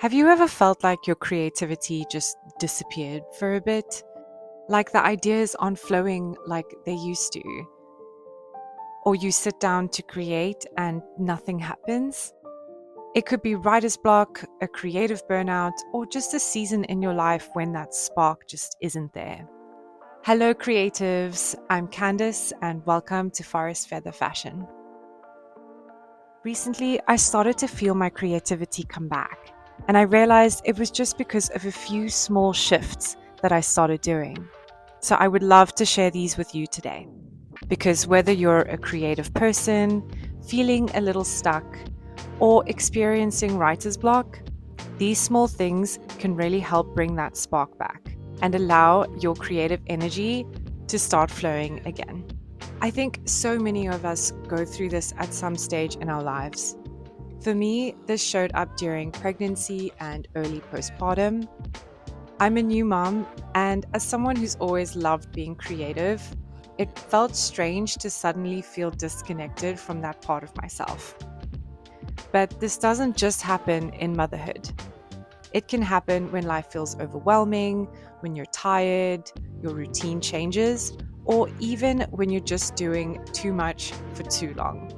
Have you ever felt like your creativity just disappeared for a bit? Like the ideas aren't flowing like they used to? Or you sit down to create and nothing happens? It could be writer's block, a creative burnout, or just a season in your life when that spark just isn't there. Hello, creatives. I'm Candice, and welcome to Forest Feather Fashion. Recently, I started to feel my creativity come back, and I realized it was just because of a few small shifts that I started doing. So I would love to share these with you today, because whether you're a creative person, feeling a little stuck, or experiencing writer's block, these small things can really help bring that spark back and allow your creative energy to start flowing again. I think so many of us go through this at some stage in our lives. For me, this showed up during pregnancy and early postpartum. I'm a new mom, and as someone who's always loved being creative, it felt strange to suddenly feel disconnected from that part of myself. But this doesn't just happen in motherhood. It can happen when life feels overwhelming, when you're tired, your routine changes, or even when you're just doing too much for too long.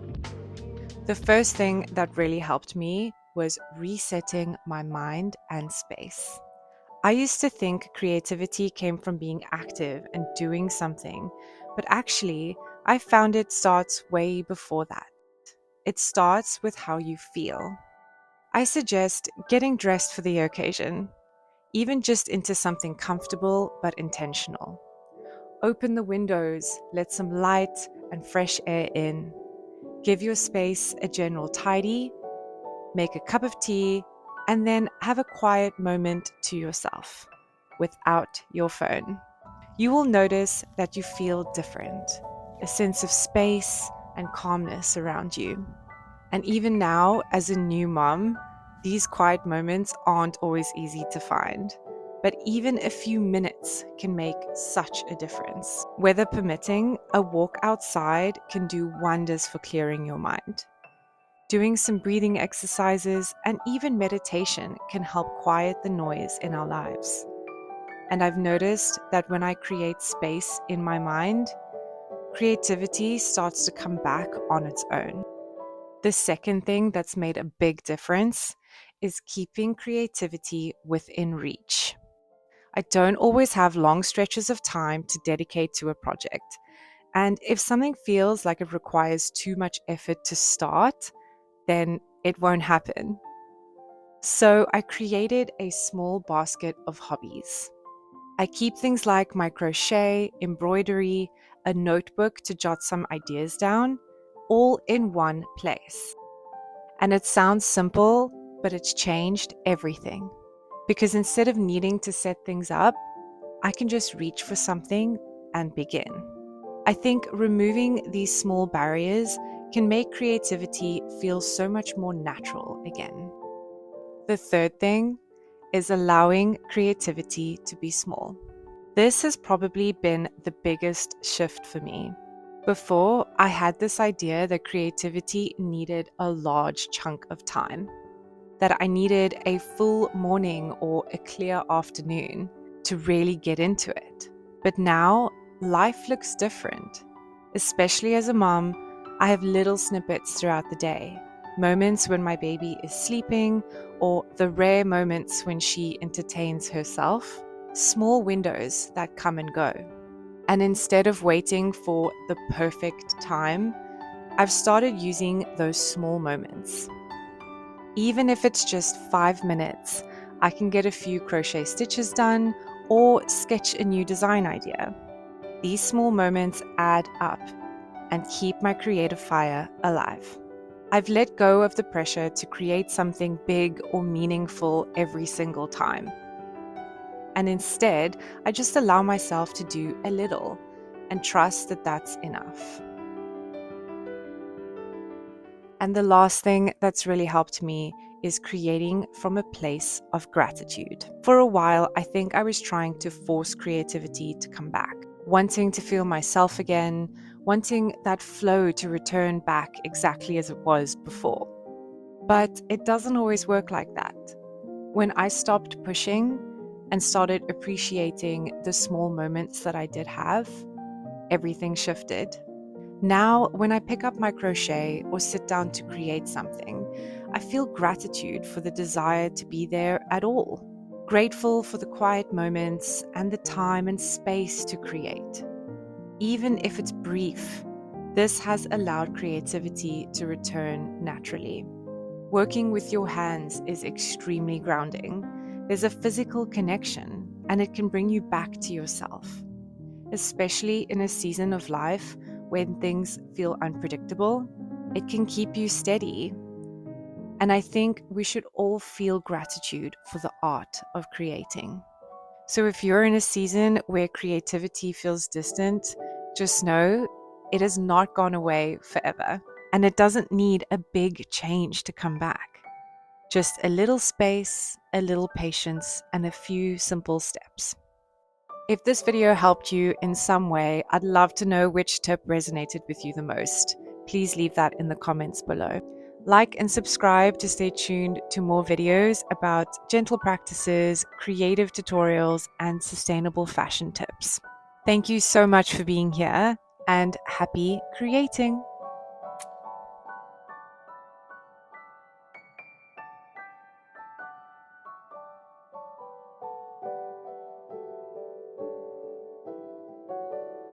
The first thing that really helped me was resetting my mind and space. I used to think creativity came from being active and doing something, but actually, I found it starts way before that. It starts with how you feel. I suggest getting dressed for the occasion, even just into something comfortable but intentional. Open the windows, let some light and fresh air in. Give your space a general tidy, make a cup of tea, and then have a quiet moment to yourself without your phone. You will notice that you feel different, a sense of space and calmness around you. And even now, as a new mom, these quiet moments aren't always easy to find. But even a few minutes can make such a difference. Weather permitting, a walk outside can do wonders for clearing your mind. Doing some breathing exercises and even meditation can help quiet the noise in our lives. And I've noticed that when I create space in my mind, creativity starts to come back on its own. The second thing that's made a big difference is keeping creativity within reach. I don't always have long stretches of time to dedicate to a project. And if something feels like it requires too much effort to start, then it won't happen. So I created a small basket of hobbies. I keep things like my crochet, embroidery, a notebook to jot some ideas down, all in one place. And it sounds simple, but it's changed everything. Because instead of needing to set things up, I can just reach for something and begin. I think removing these small barriers can make creativity feel so much more natural again. The third thing is allowing creativity to be small. This has probably been the biggest shift for me. Before, I had this idea that creativity needed a large chunk of time, that I needed a full morning or a clear afternoon to really get into it. But now, life looks different. Especially as a mom, I have little snippets throughout the day. Moments when my baby is sleeping, or the rare moments when she entertains herself. Small windows that come and go. And instead of waiting for the perfect time, I've started using those small moments. Even if it's just 5 minutes, I can get a few crochet stitches done or sketch a new design idea. These small moments add up and keep my creative fire alive. I've let go of the pressure to create something big or meaningful every single time. And instead, I just allow myself to do a little and trust that that's enough. And the last thing that's really helped me is creating from a place of gratitude. For a while, I think I was trying to force creativity to come back, wanting to feel myself again, wanting that flow to return back exactly as it was before. But it doesn't always work like that. When I stopped pushing and started appreciating the small moments that I did have, everything shifted. Now, when I pick up my crochet or sit down to create something, I feel gratitude for the desire to be there at all. Grateful for the quiet moments and the time and space to create. Even if it's brief, this has allowed creativity to return naturally. Working with your hands is extremely grounding. There's a physical connection, and it can bring you back to yourself, especially in a season of life when things feel unpredictable. It can keep you steady. And I think we should all feel gratitude for the art of creating. So if you're in a season where creativity feels distant, just know it has not gone away forever. And it doesn't need a big change to come back. Just a little space, a little patience, and a few simple steps. If this video helped you in some way, I'd love to know which tip resonated with you the most. Please leave that in the comments below. Like and subscribe to stay tuned to more videos about gentle practices, creative tutorials, and sustainable fashion tips. Thank you so much for being here, and happy creating!